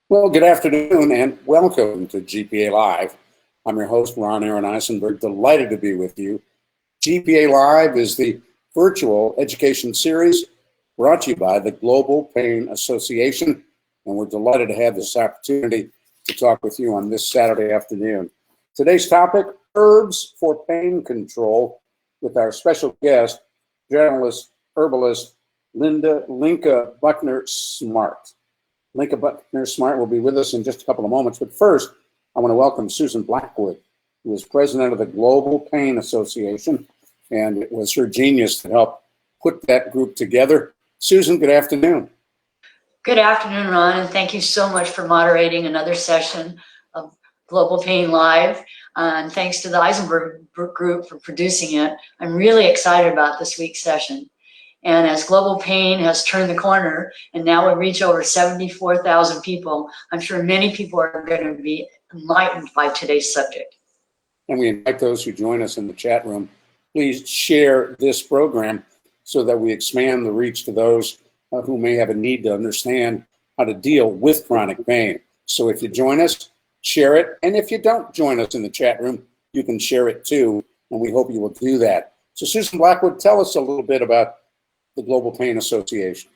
Well, good afternoon and welcome to GPA Live. I'm your host, Ron Aaron Eisenberg. Delighted to be with you. GPA Live is the virtual education series brought to you by the Global Pain Association, and we're delighted to have this opportunity to talk with you on this Saturday afternoon. Today's topic, herbs for pain control, with our special guest, journalist, herbalist, Linka Bucknor Smartt. Linka Bucknor Smartt will be with us in just a couple of moments. But first, I want to welcome Susan Blackwood, who is president of the Global Pain Association. And it was her genius that helped put that group together. Susan, good afternoon. Good afternoon, Ron, and thank you so much for moderating another session of Global Pain Live. And thanks to the Eisenberg Group for producing it. I'm really excited about this week's session. And as Global Pain has turned the corner, and now we reach over 74,000 people, I'm sure many people are going to be enlightened by today's subject. And we invite those who join us in the chat room, please share this program so that we expand the reach to those who may have a need to understand how to deal with chronic pain. So if you join us, share it. And if you don't join us in the chat room, you can share it too. And we hope you will do that. So Susan Blackwood, tell us a little bit about the Global Pain Association.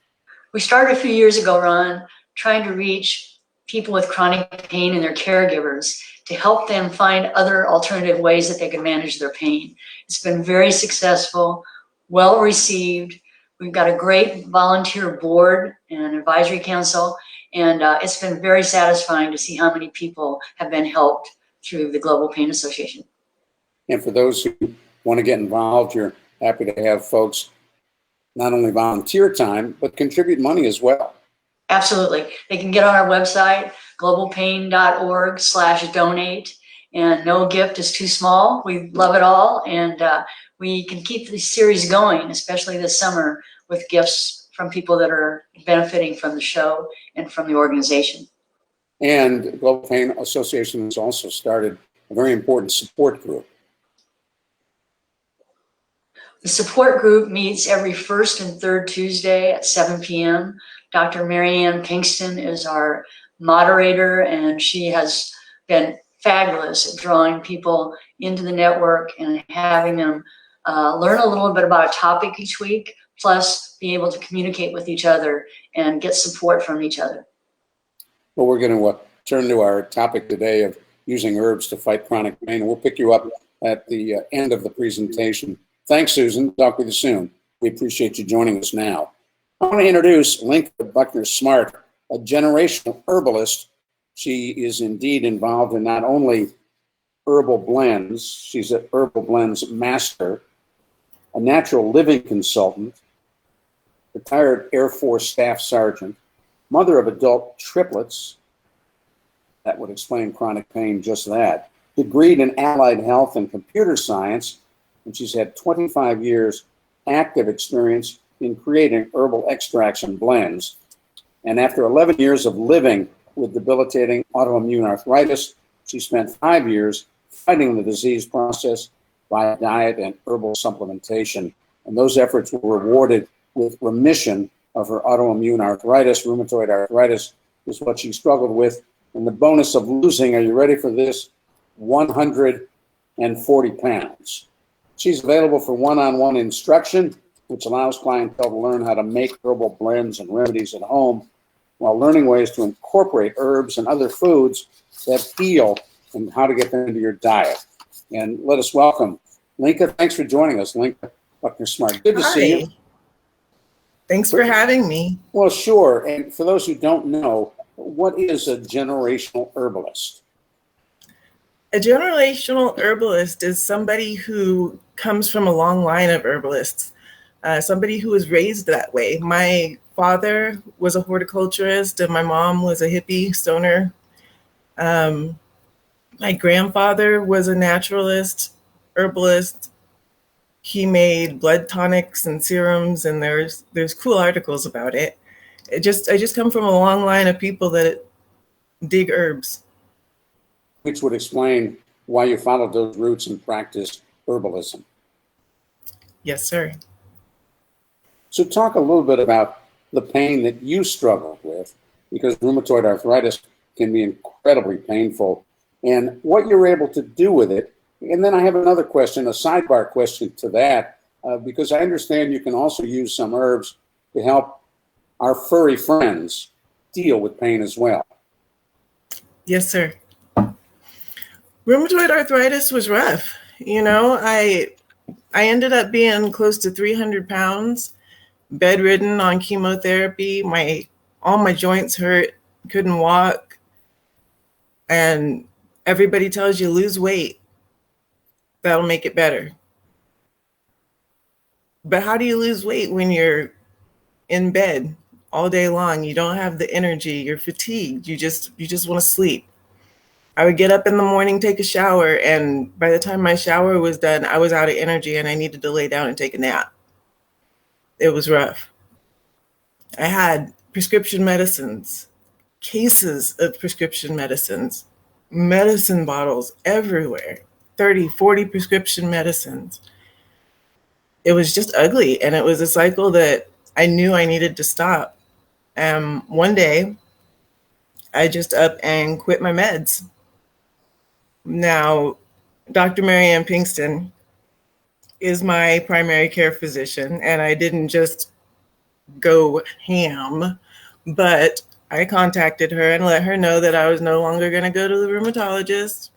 We started a few years ago, Ron, trying to reach people with chronic pain and their caregivers to help them find other alternative ways that they can manage their pain. It's been very successful, well received. We've got a great volunteer board and advisory council, and it's been very satisfying to see how many people have been helped through the Global Pain Association. And for those who want to get involved, you're happy to have folks not only volunteer time, but contribute money as well. Absolutely. They can get on our website, globalpain.org/donate, and no gift is too small. We love it all, and we can keep the series going, especially this summer, with gifts from people that are benefiting from the show and from the organization. And Global Pain Association has also started a very important support group. The support group meets every first and third Tuesday at 7 p.m. Dr. Marianne Pinkston is our moderator, and she has been fabulous at drawing people into the network and having them learn a little bit about a topic each week, plus be able to communicate with each other and get support from each other. Well, we're going to turn to our topic today of using herbs to fight chronic pain. We'll pick you up at the end of the presentation. Thanks, Susan. Talk with you soon. We appreciate you joining us now. I want to introduce Linka Bucknor Smartt, a generational herbalist. She is indeed involved in not only herbal blends, she's an herbal blends master, a natural living consultant, retired Air Force Staff Sergeant, mother of adult triplets. That would explain chronic pain, just that. Degreed in allied health and computer science, and she's had 25 years active experience in creating herbal extracts and blends. And after 11 years of living with debilitating autoimmune arthritis, she spent 5 years fighting the disease process by diet and herbal supplementation. And those efforts were rewarded with remission of her autoimmune arthritis. Rheumatoid arthritis is what she struggled with. And the bonus of losing, are you ready for this? 140 pounds. She's available for one-on-one instruction, which allows clientele to learn how to make herbal blends and remedies at home while learning ways to incorporate herbs and other foods that heal and how to get them into your diet. And let us welcome Linka. Thanks for joining us, Linka Bucknor Smartt. Good to see you. Thanks for having me. Well, sure. And for those who don't know, what is a generational herbalist? A generational herbalist is somebody who comes from a long line of herbalists, somebody who was raised that way. My father was a horticulturist and my mom was a hippie stoner. My grandfather was a naturalist, herbalist. He made blood tonics and serums, and there's cool articles about it. I just come from a long line of people that dig herbs. Which would explain why you followed those roots and practiced herbalism. Yes, sir. So talk a little bit about the pain that you struggled with, because rheumatoid arthritis can be incredibly painful, and what you're able to do with it. And then I have another question, a sidebar question to that, because I understand you can also use some herbs to help our furry friends deal with pain as well. Yes, sir. Rheumatoid arthritis was rough. I ended up being close to 300 pounds, bedridden on chemotherapy. All my joints hurt, couldn't walk. And everybody tells you lose weight. That'll make it better. But how do you lose weight when you're in bed all day long? You don't have the energy, you're fatigued, you just want to sleep. I would get up in the morning, take a shower, and by the time my shower was done, I was out of energy and I needed to lay down and take a nap. It was rough. I had prescription medicines, cases of prescription medicines, medicine bottles everywhere, 30, 40 prescription medicines. It was just ugly, and it was a cycle that I knew I needed to stop. One day, I just up and quit my meds. Now, Dr. Marianne Pinkston is my primary care physician, and I didn't just go ham, but I contacted her and let her know that I was no longer going to go to the rheumatologist.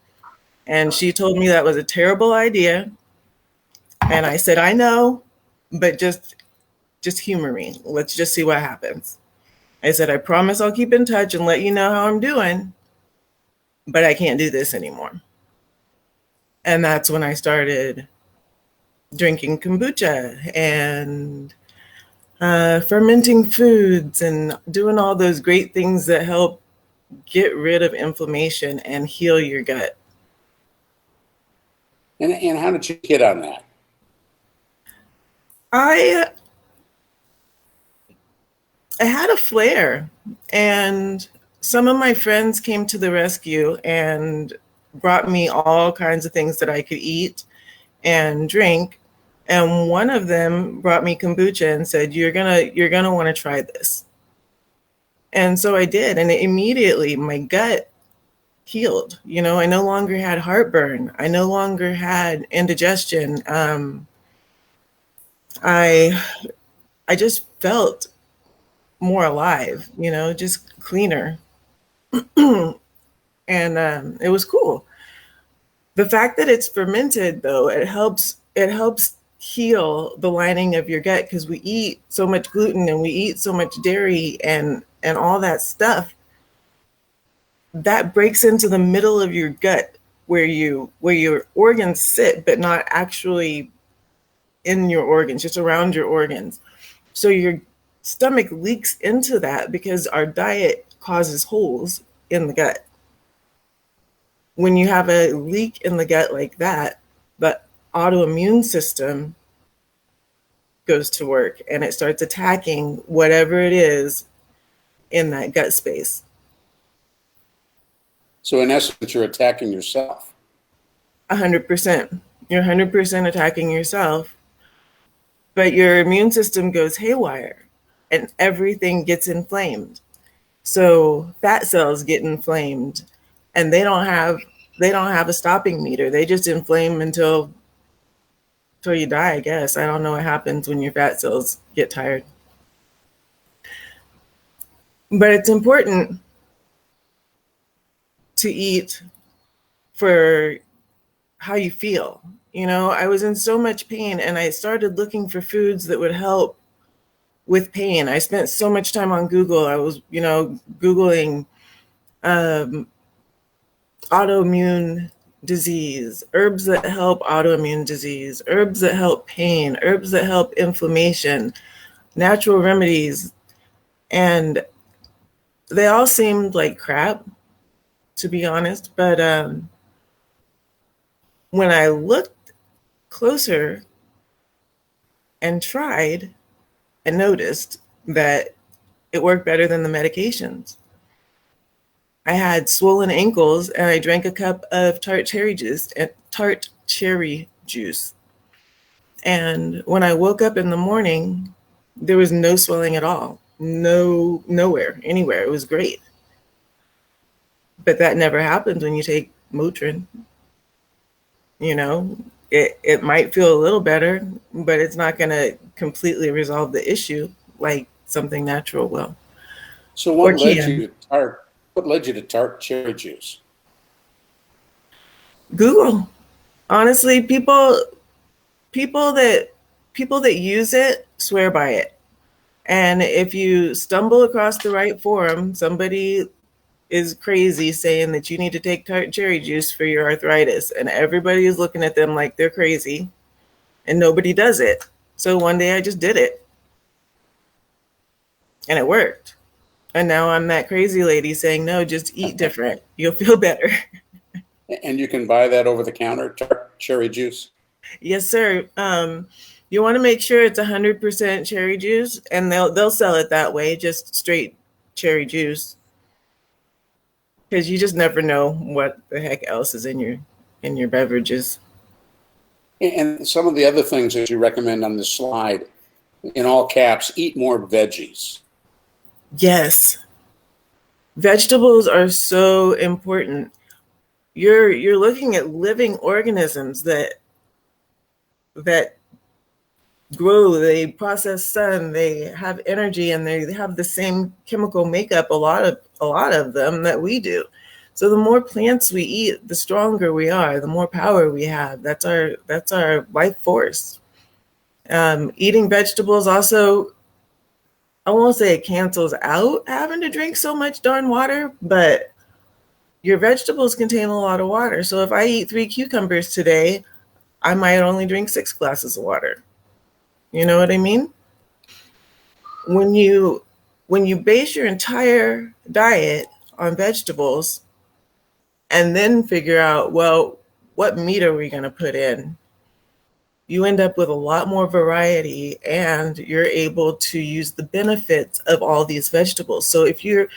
And she told me that was a terrible idea. And I said, I know, but just humor me. Let's just see what happens. I said, I promise I'll keep in touch and let you know how I'm doing, but I can't do this anymore. And that's when I started drinking kombucha and fermenting foods and doing all those great things that help get rid of inflammation and heal your gut. And how did you get on that? I had a flare, and some of my friends came to the rescue and brought me all kinds of things that I could eat and drink. And one of them brought me kombucha and said, you're gonna want to try this. And so I did, and immediately my gut healed. I no longer had heartburn. I no longer had indigestion. I just felt more alive, just cleaner. And it was cool. The fact that it's fermented, though, it helps heal the lining of your gut, because we eat so much gluten and we eat so much dairy and all that stuff that breaks into the middle of your gut where your organs sit, but not actually in your organs, just around your organs. So your stomach leaks into that because our diet causes holes in the gut. When you have a leak in the gut like that, the autoimmune system goes to work and it starts attacking whatever it is in that gut space. So in essence, you're attacking yourself. 100%. You're 100% attacking yourself, but your immune system goes haywire and everything gets inflamed. So fat cells get inflamed, and they don't have a stopping meter. They just inflame until you die, I guess. I don't know what happens when your fat cells get tired. But it's important to eat for how you feel. I was in so much pain, and I started looking for foods that would help with pain. I spent so much time on Google. I was, Googling autoimmune disease, herbs that help autoimmune disease, herbs that help pain, herbs that help inflammation, natural remedies. And they all seemed like crap, to be honest. But when I looked closer and tried, I noticed that it worked better than the medications. I had swollen ankles, and I drank a cup of tart cherry juice. And when I woke up in the morning, there was no swelling at all. Nowhere, anywhere. It was great. But that never happens when you take Motrin. You know, it might feel a little better, but it's not going to completely resolve the issue like something natural will So or what led you can. to tart? What led you to tart cherry juice? Google. Honestly, people that people that use it swear by it. And if you stumble across the right forum, somebody is crazy saying that you need to take tart cherry juice for your arthritis, and everybody is looking at them like they're crazy, and nobody does it. So one day I just did it, and it worked. And now I'm that crazy lady saying, no, just eat different. You'll feel better. And you can buy that over the counter, tart cherry juice. Yes, sir. You want to make sure it's 100% cherry juice, and they'll sell it that way, just straight cherry juice, because you just never know what the heck else is in your beverages. And some of the other things that you recommend on this slide, in all caps, eat more veggies. Yes, vegetables are so important. You're looking at living organisms that grow, they process sun, they have energy, and they have the same chemical makeup, a lot of them, that we do. So the more plants we eat, the stronger we are, the more power we have. That's our life force. Eating vegetables also, I won't say it cancels out having to drink so much darn water, but your vegetables contain a lot of water. So if I eat 3 cucumbers today, I might only drink 6 glasses of water. You know what I mean? when you when you base your entire diet on vegetables and then figure out, well, what meat are we going to put in, you end up with a lot more variety, and you're able to use the benefits of all these vegetables. So if you're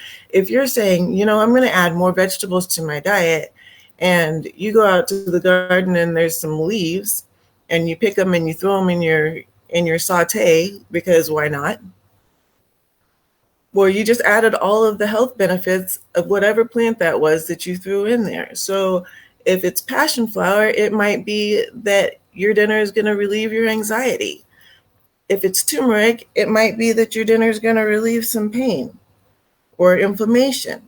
saying, I'm going to add more vegetables to my diet, and you go out to the garden and there's some leaves, and you pick them and you throw them in your saute, because why not? Well, you just added all of the health benefits of whatever plant that was that you threw in there. So if it's passion flower, it might be that your dinner is going to relieve your anxiety. If it's turmeric, it might be that your dinner is going to relieve some pain or inflammation.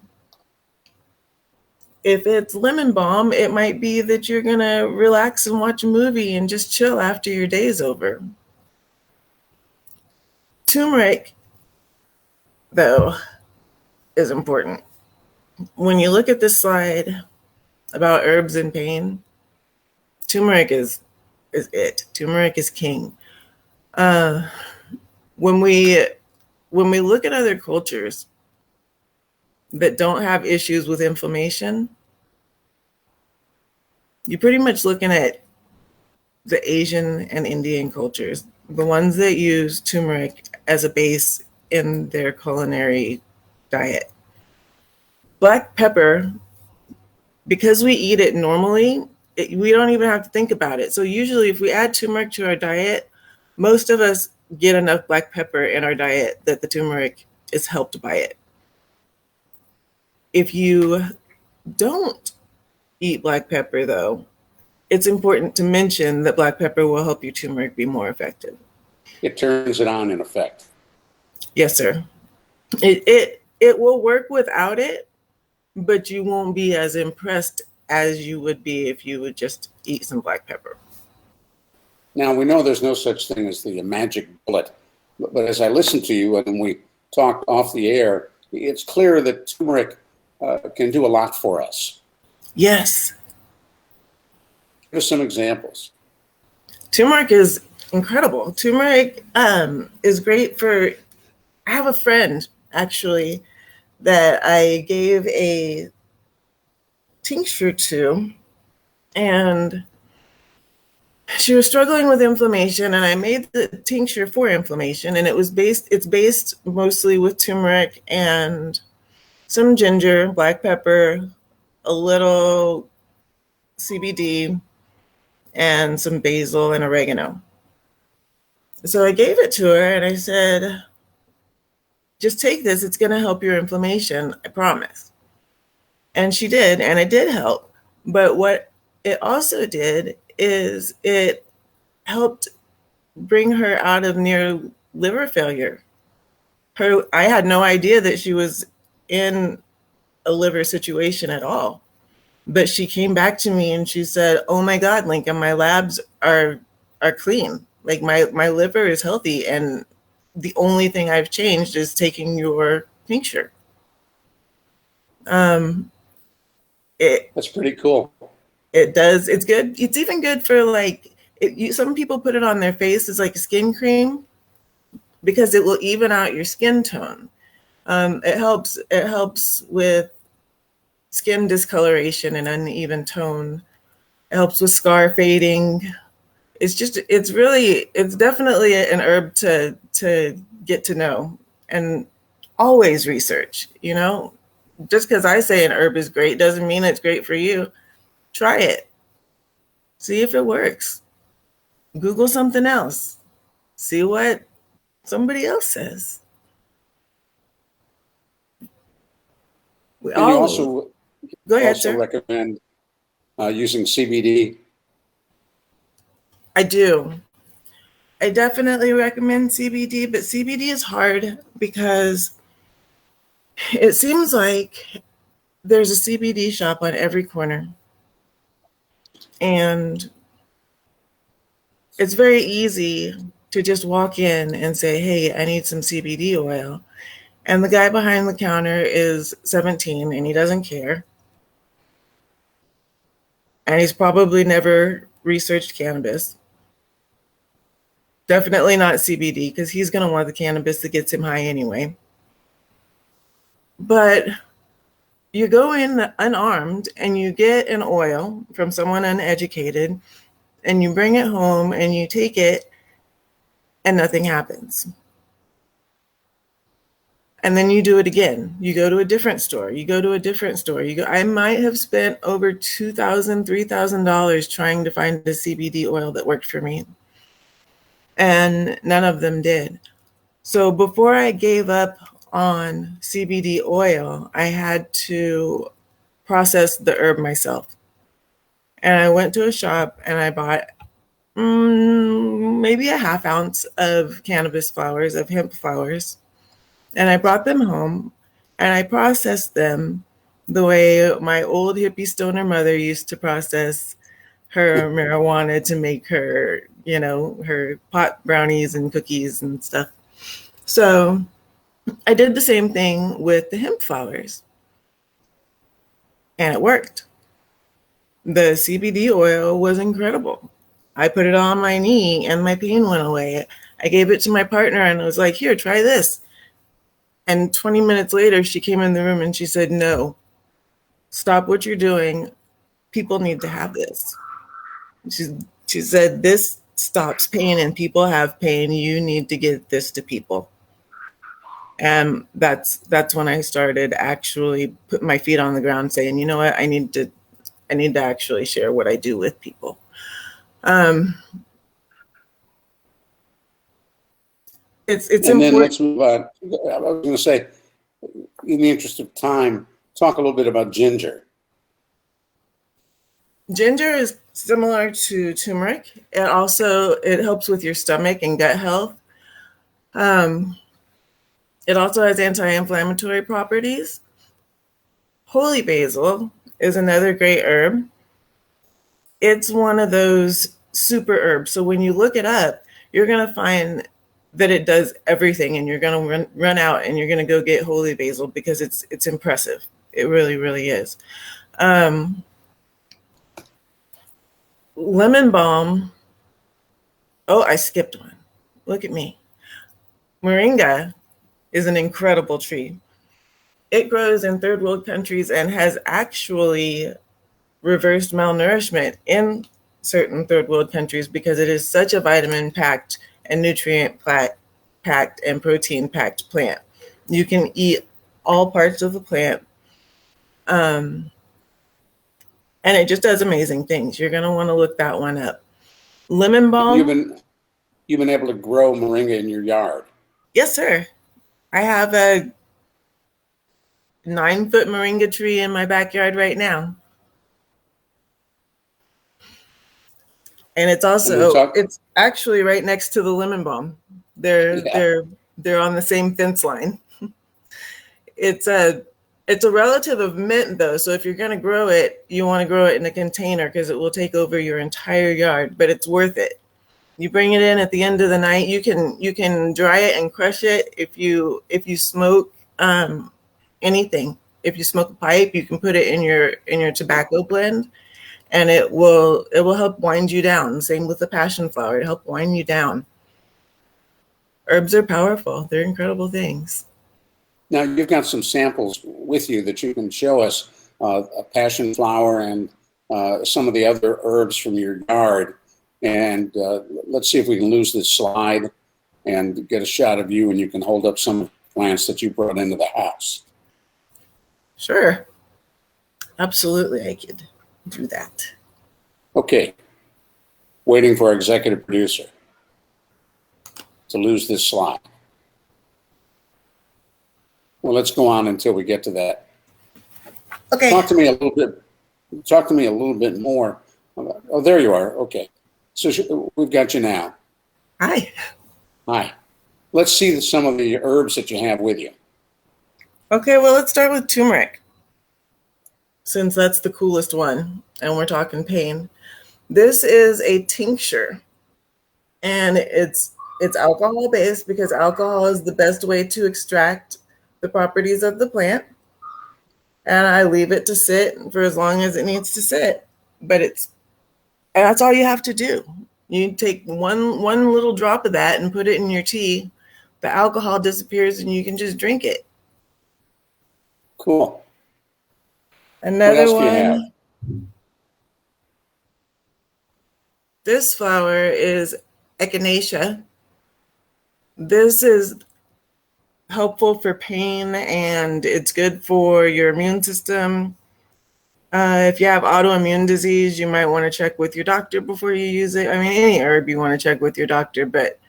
If it's lemon balm, it might be that you're going to relax and watch a movie and just chill after your day's over. Turmeric, though, is important. When you look at this slide about herbs and pain, turmeric is it. Turmeric is king. Uh, when we look at other cultures that don't have issues with inflammation, you're pretty much looking at the Asian and Indian cultures, the ones that use turmeric as a base in their culinary diet. Black pepper, because we eat it normally, we don't even have to think about it. So usually if we add turmeric to our diet, most of us get enough black pepper in our diet that the turmeric is helped by it. If you don't eat black pepper, though, it's important to mention that black pepper will help your turmeric be more effective. It turns it on in effect. Yes, sir. It will work without it, but you won't be as impressed as you would be if you would just eat some black pepper. Now, we know there's no such thing as the magic bullet, but as I listen to you and we talk off the air, it's clear that turmeric can do a lot for us. Yes. Give us some examples. Turmeric is incredible. Turmeric is great for, I have a friend actually that I gave a tincture to, and she was struggling with inflammation, and I made the tincture for inflammation, and it's based mostly with turmeric and some ginger, black pepper, a little CBD, and some basil and oregano. So I gave it to her and I said, just take this, it's going to help your inflammation, I promise. And she did, and it did help. But what it also did is it helped bring her out of near liver failure. I had no idea that she was in a liver situation at all. But she came back to me and she said, "Oh my God, Linka, my labs are clean. Like my liver is healthy, and the only thing I've changed is taking your tincture." That's pretty cool. It does. It's good. It's even good for like some people put it on their face as like a skin cream because it will even out your skin tone. It helps. It helps with skin discoloration and uneven tone. It helps with scar fading. It's definitely an herb to get to know, and always research. Just because I say an herb is great doesn't mean it's great for you. Try it. See if it works. Google something else. See what somebody else says. And you also Go ahead, sir. recommend using CBD. I do. I definitely recommend CBD, but CBD is hard because it seems like there's a CBD shop on every corner. And it's very easy to just walk in and say, "Hey, I need some CBD oil." And the guy behind the counter is 17 and he doesn't care. And he's probably never researched cannabis. Definitely not CBD, because he's going to want the cannabis that gets him high anyway. But you go in unarmed and you get an oil from someone uneducated and you bring it home and you take it and nothing happens. And then you do it again. You go to a different store. You go to a different store. I might have spent over $2,000, $3,000 trying to find a CBD oil that worked for me. And none of them did. So before I gave up on CBD oil, I had to process the herb myself. And I went to a shop and I bought maybe a half ounce of cannabis flowers, of hemp flowers. And I brought them home and I processed them the way my old hippie stoner mother used to process her marijuana to make her, her pot brownies and cookies and stuff. So I did the same thing with the hemp flowers. And it worked. The CBD oil was incredible. I put it on my knee and my pain went away. I gave it to my partner and I was like, "Here, try this." And 20 minutes later, she came in the room and she said, "No, stop what you're doing. People need to have this." She said, "This stops pain and people have pain. You need to get this to people." And that's when I started actually putting my feet on the ground saying, "You know what, I need to actually share what I do with people." It's and important. Then let's move on. I was going to say, in the interest of time, talk a little bit about ginger. Ginger is similar to turmeric. It helps with your stomach and gut health. It also has anti-inflammatory properties. Holy basil is another great herb. It's one of those super herbs. So when you look it up, you're going to find that it does everything, and you're going to run out and you're going to go get holy basil because it's impressive. It really, really is. Lemon balm. Oh, I skipped one. Look at me. Moringa is an incredible tree. It grows in third world countries and has actually reversed malnourishment in certain third world countries because it is such a vitamin packed and nutrient packed and protein packed plant. You can eat all parts of the plant. And it just does amazing things. You're going to want to look that one up. Lemon balm. You've been able to grow moringa in your yard. Yes, sir. I have a 9-foot moringa tree in my backyard right now. And it's actually right next to the lemon balm. They're on the same fence line. It's a relative of mint though. So if you're going to grow it, you want to grow it in a container because it will take over your entire yard, but it's worth it. You bring it in at the end of the night. You can dry it and crush it. If you smoke anything, if you smoke a pipe, you can put it in your tobacco blend, and it will help wind you down. Same with the passion flower; it help wind you down. Herbs are powerful; they're incredible things. Now you've got some samples with you that you can show us, a passion flower and some of the other herbs from your yard. And let's see if we can lose this slide and get a shot of you, and you can hold up some of the plants that you brought into the house. Sure. Absolutely, I could do that. Okay. Waiting for our executive producer to lose this slide. Well, let's go on until we get to that. Okay. Talk to me a little bit more. Oh, there you are. Okay. So we've got you now. Hi. Hi. Let's see some of the herbs that you have with you. Okay, well, let's start with turmeric, since that's the coolest one, and we're talking pain. This is a tincture, and it's alcohol based because alcohol is the best way to extract the properties of the plant. And I leave it to sit for as long as it needs to sit. And that's all you have to do. You take one little drop of that and put it in your tea. The alcohol disappears and you can just drink it. Cool. Another what else do you have? one. This flower is echinacea. This is helpful for pain and it's good for your immune system. If you have autoimmune disease, you might want to check with your doctor before you use it. I mean, any herb you want to check with your doctor, but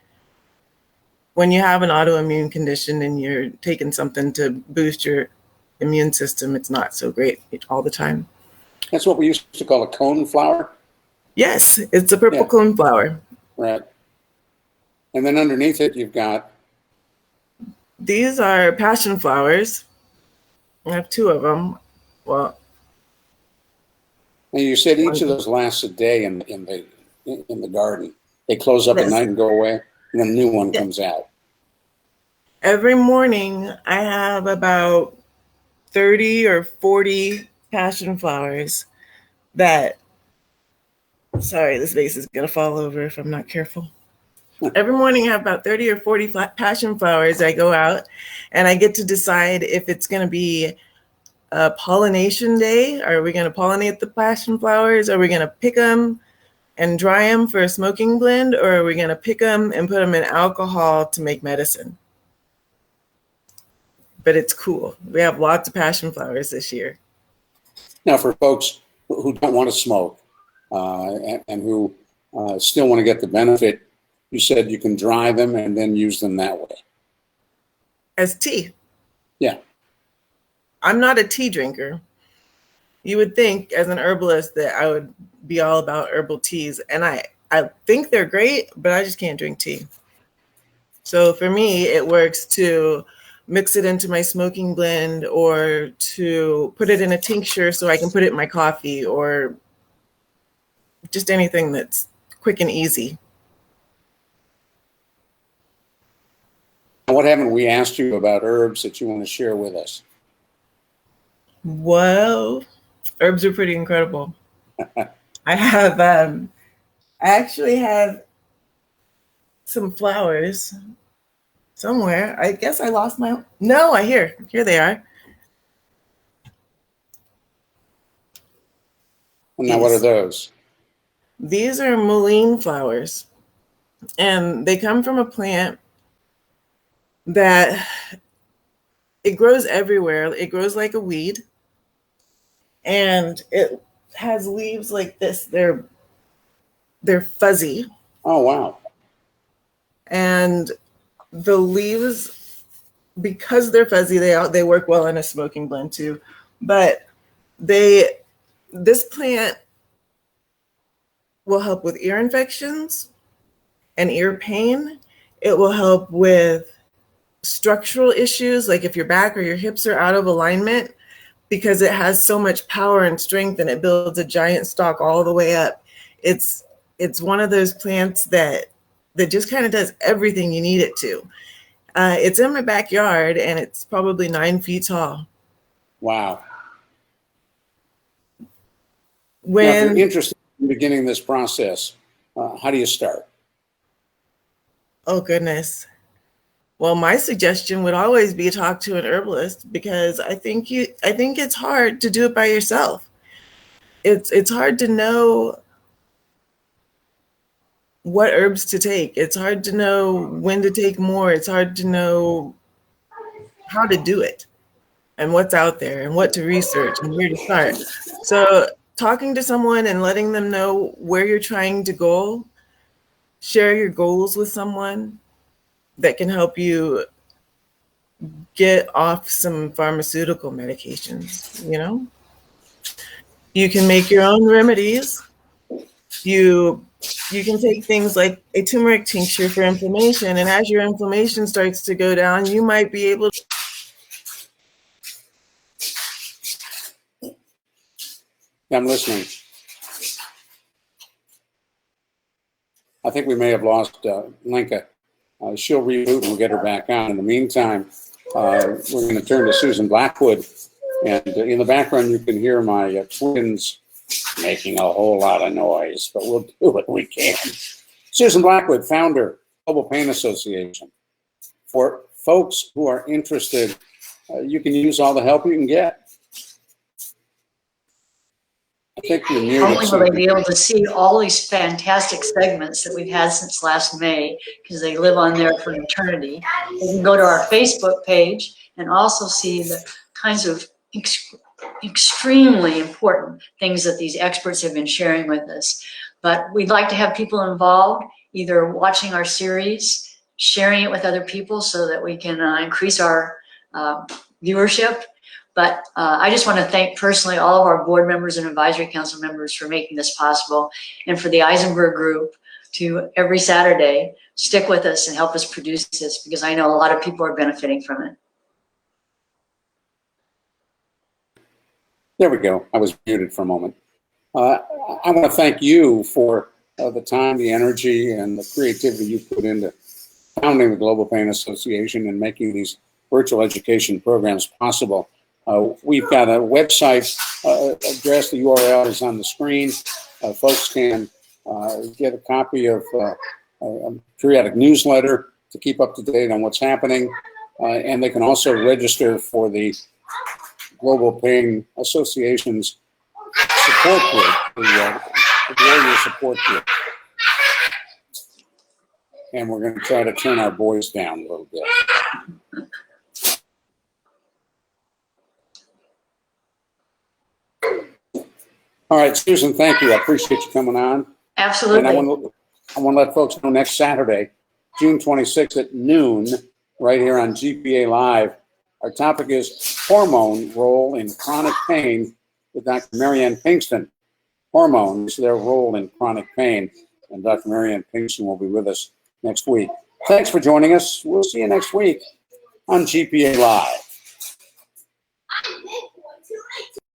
when you have an autoimmune condition and you're taking something to boost your immune system, it's not so great all the time. That's what we used to call a cone flower? Yes, it's a purple cone flower. Right. And then underneath it, you've got? These are passion flowers. I have 2 of them. Well, and you said each of those lasts a day in the garden. They close up at night and go away, and then a new one comes out. Every morning, I have about 30 or 40 passion flowers that, sorry, this vase is going to fall over if I'm not careful. Every morning I have about 30 or 40 passion flowers. I go out and I get to decide if it's going to be a pollination day. Are we going to pollinate the passion flowers? Are we going to pick them and dry them for a smoking blend? Or are we going to pick them and put them in alcohol to make medicine? But it's cool. We have lots of passion flowers this year. Now, for folks who don't want to smoke and who still want to get the benefit, you said you can dry them and then use them that way. As tea. Yeah. I'm not a tea drinker. You would think as an herbalist that I would be all about herbal teas. And I think they're great, but I just can't drink tea. So for me, it works to mix it into my smoking blend or to put it in a tincture so I can put it in my coffee or just anything that's quick and easy. What haven't we asked you about herbs that you want to share with us? Well, herbs are pretty incredible. I actually have some flowers somewhere. I guess I lost my, no, here they are. And now what are those? These are mullein flowers, and they come from a plant that it grows everywhere. It grows like a weed, and it has leaves like this. They're fuzzy. Oh, wow. And the leaves because they're fuzzy, they work well in a smoking blend too. But this plant will help with ear infections and ear pain. It will help with structural issues, like if your back or your hips are out of alignment, because it has so much power and strength and it builds a giant stalk all the way up. It's one of those plants that just kind of does everything you need it to. It's in my backyard and it's probably 9 feet tall. Wow. Now, When if you're interested in beginning this process, how do you start? Oh goodness. Well, my suggestion would always be talk to an herbalist, because I think it's hard to do it by yourself. It's hard to know what herbs to take. It's hard to know when to take more. It's hard to know how to do it and what's out there and what to research and where to start. So talking to someone and letting them know where you're trying to go, share your goals with someone that can help you get off some pharmaceutical medications. You can make your own remedies. You can take things like a turmeric tincture for inflammation, and as your inflammation starts to go down, you might be able to. I'm listening. I think we may have lost Linka. She'll reboot and we'll get her back on. In the meantime, we're going to turn to Susan Blackwood. And in the background, you can hear my twins making a whole lot of noise, but we'll do what we can. Susan Blackwood, founder, Global Pain Association. For folks who are interested, you can use all the help you can get. I think you're muted. Hopefully will they be able to see all these fantastic segments that we've had since last May, because they live on there for eternity. They can go to our Facebook page and also see the kinds of extremely important things that these experts have been sharing with us. But we'd like to have people involved, either watching our series, sharing it with other people so that we can increase our viewership. But I just want to thank personally all of our board members and advisory council members for making this possible, and for the Eisenberg Group to every Saturday stick with us and help us produce this, because I know a lot of people are benefiting from it. There we go. I was muted for a moment. I want to thank you for the time, the energy, and the creativity you put into founding the Global Pain Association and making these virtual education programs possible. We've got a website address. The URL is on the screen. Folks can get a copy of a periodic newsletter to keep up to date on what's happening. And they can also register for the Global Pain Association's support group, the Warrior Support Group. And we're going to try to turn our boys down a little bit. All right, Susan, thank you. I appreciate you coming on. Absolutely. And I want to let folks know next Saturday, June 26th at noon, right here on GPA Live, our topic is hormone role in chronic pain with Dr. Marianne Pinkston. Hormones, their role in chronic pain. And Dr. Marianne Pinkston will be with us next week. Thanks for joining us. We'll see you next week on GPA Live.